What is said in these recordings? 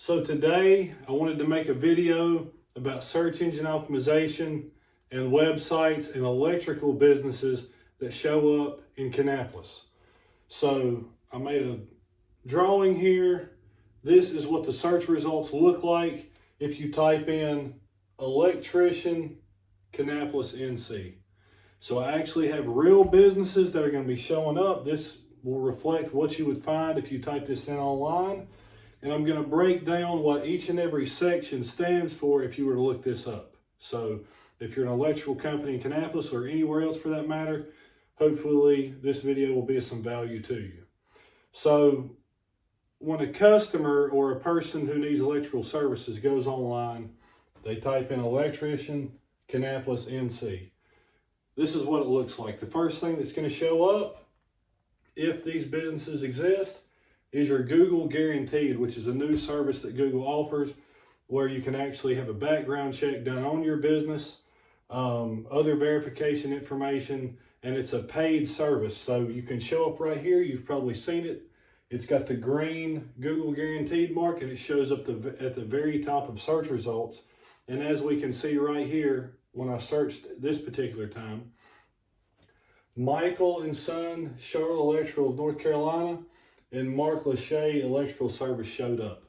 So today I wanted to make a video about search engine optimization and websites and electrical businesses that show up in Kannapolis. So I made a drawing here. This is what the search results look like if you type in Electrician Kannapolis NC. So I actually have real businesses that are going to be showing up. This will reflect what you would find if you type this in online. And I'm going to break down what each and every section stands for if you were to look this up. So if you're an electrical company in Kannapolis or anywhere else for that matter, hopefully this video will be of some value to you. So when a customer or a person who needs electrical services goes online, they type in Electrician Kannapolis NC. This is what it looks like. The first thing that's going to show up, if these businesses exist, is your Google Guaranteed, which is a new service that Google offers where you can actually have a background check done on your business, other verification information, and it's a paid service. So you can show up right here. You've probably seen it. It's got the green Google Guaranteed mark and it shows up at the very top of search results. And as we can see right here, when I searched this particular time, Michael and Son, Charlotte Electrical of North Carolina, and Mark Lachey Electrical Service showed up.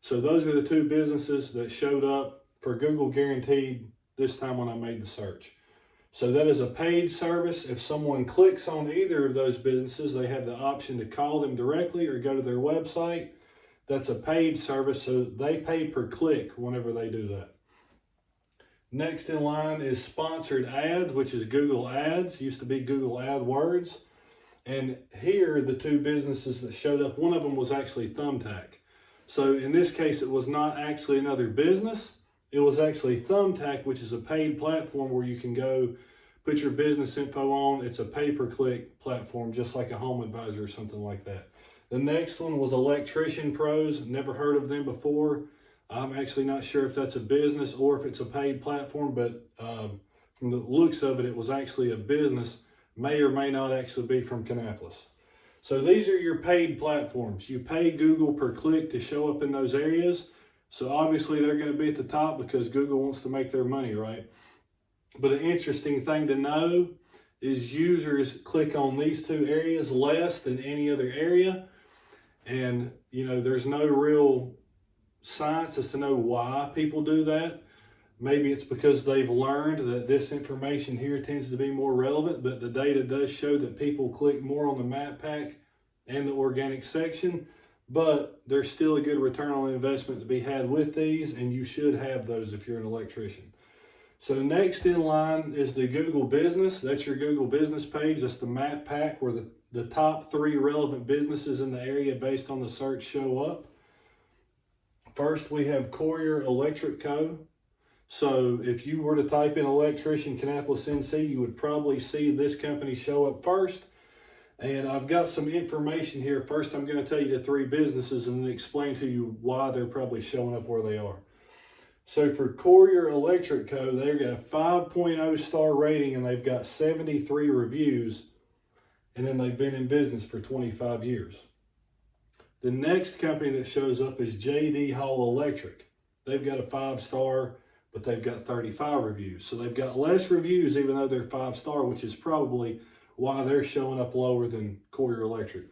So those are the two businesses that showed up for Google Guaranteed this time when I made the search. So that is a paid service. If someone clicks on either of those businesses, they have the option to call them directly or go to their website. That's a paid service, so they pay per click whenever they do that. Next in line is sponsored ads, which is Google Ads. Used to be Google AdWords. And here, the two businesses that showed up, one of them was actually Thumbtack. So in this case, it was not actually another business. It was actually Thumbtack, which is a paid platform where you can go put your business info on. It's a pay-per-click platform, just like a Home Advisor or something like that. The next one was Electrician Pros. Never heard of them before. I'm actually not sure if that's a business or if it's a paid platform, but from the looks of it, it was actually a business. May or may not actually be from Kannapolis. So these are your paid platforms. You pay Google per click to show up in those areas. So obviously they're going to be at the top because Google wants to make their money, right? But an interesting thing to know is users click on these two areas less than any other area. And, you know, there's no real science as to know why people do that. Maybe it's because they've learned that this information here tends to be more relevant, but the data does show that people click more on the map pack and the organic section, but there's still a good return on investment to be had with these, and you should have those if you're an electrician. So next in line is the Google Business. That's your Google Business page. That's the map pack where the top 3 relevant businesses in the area based on the search show up. First, we have Courier Electric Co. So if you were to type in Electrician Kannapolis NC, you would probably see this company show up first. And I've got some information here. First, I'm going to tell you the 3 businesses and then explain to you why they're probably showing up where they are. So for Courier Electric Co., they've got a 5.0 star rating and they've got 73 reviews. And then they've been in business for 25 years. The next company that shows up is J.D. Hall Electric. They've got a 5-star, but they've got 35 reviews. So they've got less reviews even though they're 5-star, which is probably why they're showing up lower than Courier Electric.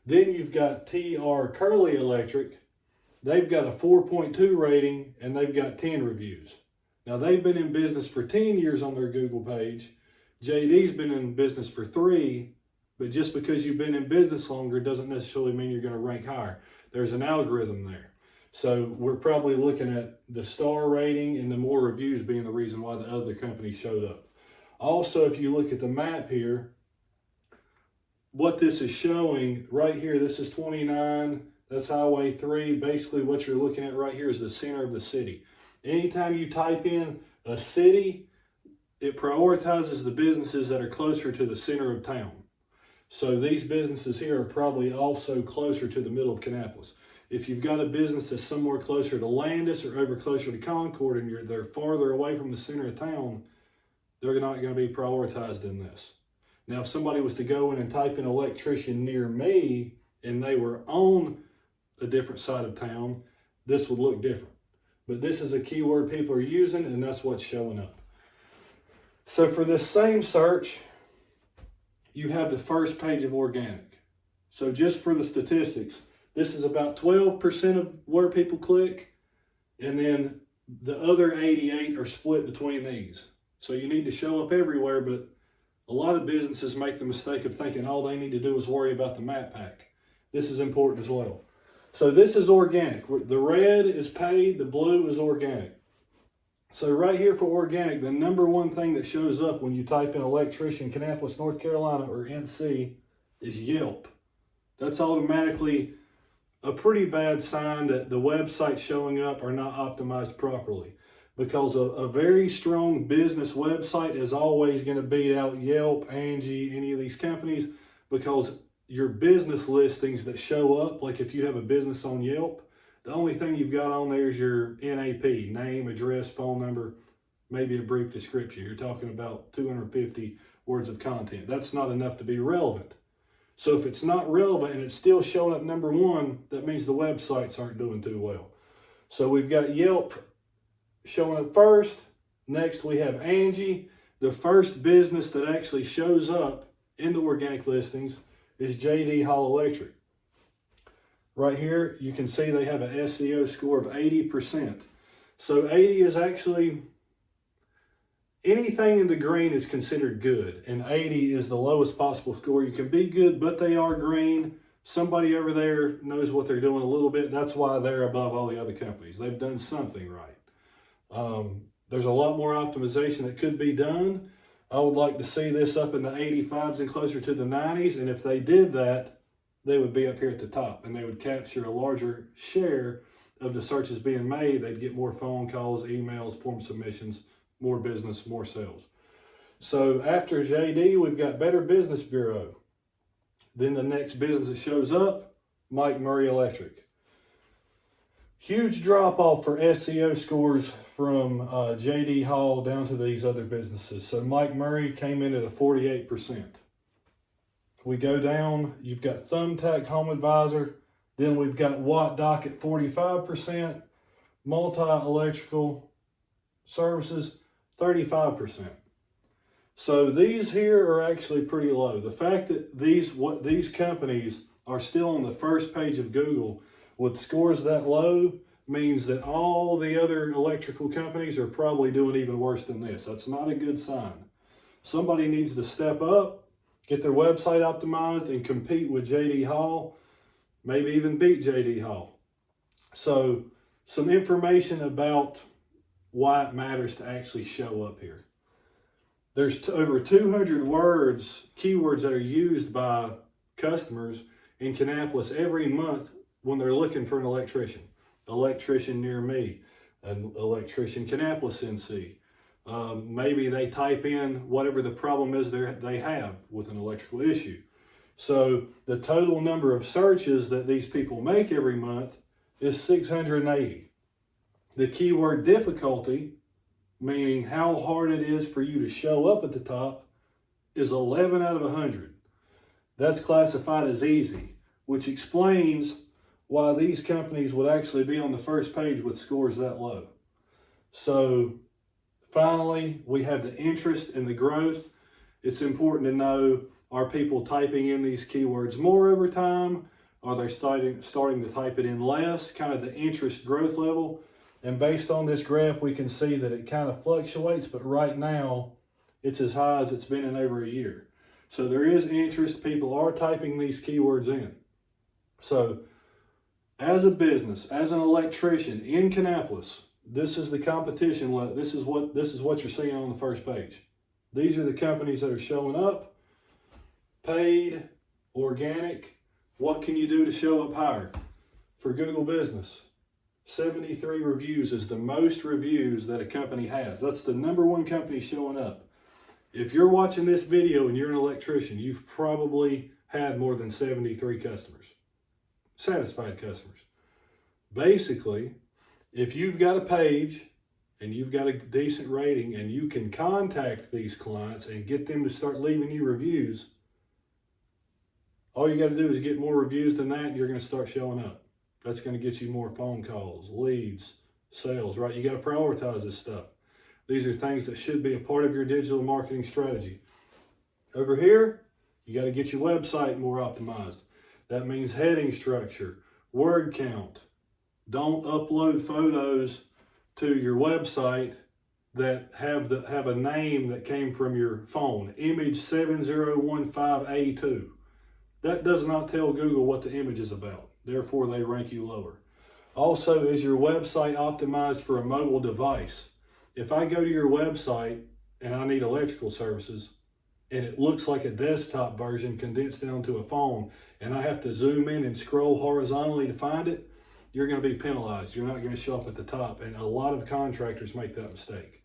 Then you've got T.R. Curley Electric. They've got a 4.2 rating and they've got 10 reviews. Now they've been in business for 10 years on their Google page. JD's been in business for 3, but just because you've been in business longer doesn't necessarily mean you're going to rank higher. There's an algorithm there. So we're probably looking at the star rating and the more reviews being the reason why the other company showed up. Also, if you look at the map here, what this is showing right here, this is 29, that's Highway 3. Basically what you're looking at right here is the center of the city. Anytime you type in a city, it prioritizes the businesses that are closer to the center of town. So these businesses here are probably also closer to the middle of Kannapolis. If you've got a business that's somewhere closer to Landis or over closer to Concord and they're farther away from the center of town, they're not going to be prioritized in this. Now, if somebody was to go in and type in electrician near me and they were on a different side of town, this would look different. But this is a keyword people are using, and that's what's showing up. So for this same search, you have the first page of organic. So just for the statistics, this is about 12% of where people click, and then the other 88 are split between these. So you need to show up everywhere, but a lot of businesses make the mistake of thinking all they need to do is worry about the map pack. This is important as well. So this is organic. The red is paid, the blue is organic. So right here for organic, the number one thing that shows up when you type in Electrician Kannapolis, North Carolina, or NC is Yelp. That's automatically a pretty bad sign that the websites showing up are not optimized properly, because a very strong business website is always going to beat out Yelp, Angie, any of these companies, because your business listings that show up, like if you have a business on Yelp, the only thing you've got on there is your NAP, name, address, phone number, maybe a brief description. You're talking about 250 words of content. That's not enough to be relevant. So if it's not relevant and it's still showing up number one, that means the websites aren't doing too well. So we've got Yelp showing up first. Next we have Angie. The first business that actually shows up in the organic listings is JD Hall Electric. Right here, you can see they have an SEO score of 80%. So 80 is actually, anything in the green is considered good, and 80 is the lowest possible score. You can be good, but they are green. Somebody over there knows what they're doing a little bit. That's why they're above all the other companies. They've done something right. There's a lot more optimization that could be done. I would like to see this up in the 85s and closer to the 90s, and if they did that, they would be up here at the top, and they would capture a larger share of the searches being made. They'd get more phone calls, emails, form submissions, more business, more sales. So after JD, we've got Better Business Bureau. Then the next business that shows up, Mike Murray Electric. Huge drop off for SEO scores from JD Hall down to these other businesses. So Mike Murray came in at a 48%. We go down, you've got Thumbtack Home Advisor, then we've got WattDoc at 45%, Multi-Electrical Services, 35%. So these here are actually pretty low. The fact that these companies are still on the first page of Google with scores that low means that all the other electrical companies are probably doing even worse than this. That's not a good sign. Somebody needs to step up, get their website optimized, and compete with JD Hall, maybe even beat JD Hall. So some information about why it matters to actually show up here. There's over 200 keywords that are used by customers in Kannapolis every month when they're looking for an electrician. Electrician near me, an Electrician Kannapolis NC. Maybe they type in whatever the problem is they have with an electrical issue. So the total number of searches that these people make every month is 680. The keyword difficulty, meaning how hard it is for you to show up at the top, is 11 out of 100. That's classified as easy, which explains why these companies would actually be on the first page with scores that low. So finally, we have the interest and the growth. It's important to know, are people typing in these keywords more over time? Are they starting to type it in less? Kind of the interest growth level. And based on this graph, we can see that it kind of fluctuates, but right now it's as high as it's been in over a year. So there is interest. People are typing these keywords in. So as a business, as an electrician in Kannapolis, this is the competition. This is what you're seeing on the first page. These are the companies that are showing up. Paid, organic. What can you do to show up higher? For Google Business, 73 reviews is the most reviews that a company has. That's the number one company showing up. If you're watching this video and you're an electrician, you've probably had more than 73 customers, satisfied customers. Basically, if you've got a page and you've got a decent rating and you can contact these clients and get them to start leaving you reviews, all you got to do is get more reviews than that, and you're going to start showing up. That's going to get you more phone calls, leads, sales, right? You got to prioritize this stuff. These are things that should be a part of your digital marketing strategy. Over here, you got to get your website more optimized. That means heading structure, word count. Don't upload photos to your website that have a name that came from your phone. Image 7015A2. That does not tell Google what the image is about. Therefore, they rank you lower. Also, is your website optimized for a mobile device? If I go to your website and I need electrical services, and it looks like a desktop version condensed down to a phone, and I have to zoom in and scroll horizontally to find it, you're going to be penalized. You're not going to show up at the top, and a lot of contractors make that mistake.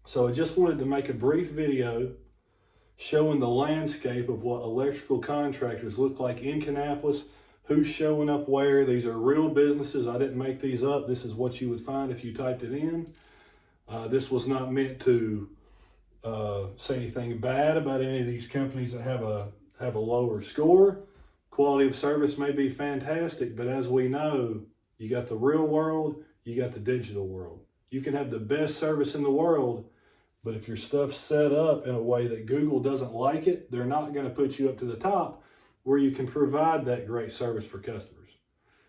So I just wanted to make a brief video showing the landscape of what electrical contractors look like in Kannapolis, who's showing up where. These are real businesses. I didn't make these up. This is what you would find if you typed it in. This was not meant to say anything bad about any of these companies that have a lower score. Quality of service may be fantastic, but as we know, you got the real world, you got the digital world. You can have the best service in the world, but if your stuff's set up in a way that Google doesn't like it, they're not going to put you up to the top where you can provide that great service for customers.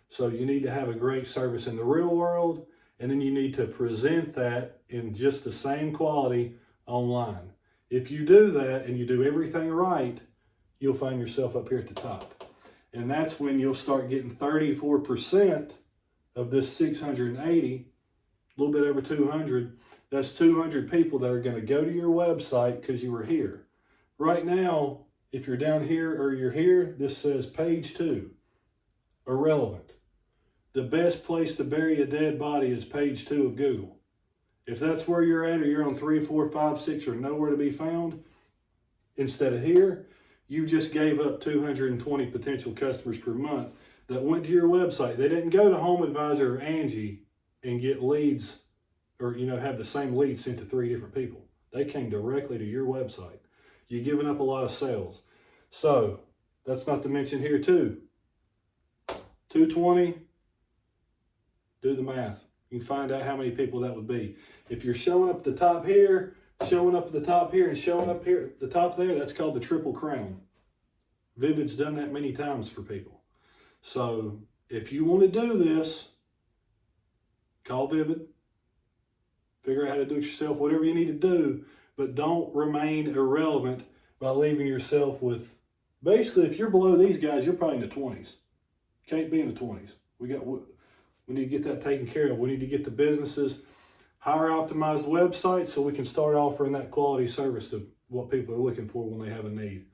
So you need to have a great service in the real world, and then you need to present that in just the same quality online. If you do that and you do everything right, you'll find yourself up here at the top. And that's when you'll start getting 34% of this 680, a little bit over 200. That's 200 people that are going to go to your website because you were here. Right now, if you're down here or you're here, this says page 2, irrelevant. The best place to bury a dead body is page 2 of Google. If that's where you're at, or you're on 3, 4, 5, 6, or nowhere to be found, instead of here, you just gave up 220 potential customers per month that went to your website. They didn't go to Home Advisor or Angie and get leads, or have the same leads sent to 3 different people. They came directly to your website. You're giving up a lot of sales. So that's not to mention here too. 220, do the math. You can find out how many people that would be. If you're showing up at the top here, showing up at the top here, and showing up here at the top there, that's called the Triple Crown. Vivid's done that many times for people. So if you want to do this, call Vivid, figure out how to do it yourself, whatever you need to do, but don't remain irrelevant by leaving yourself with, basically, if you're below these guys, you're probably in the 20s. Can't be in the 20s. We need to get that taken care of. We need to get the businesses higher optimized websites so we can start offering that quality service to what people are looking for when they have a need.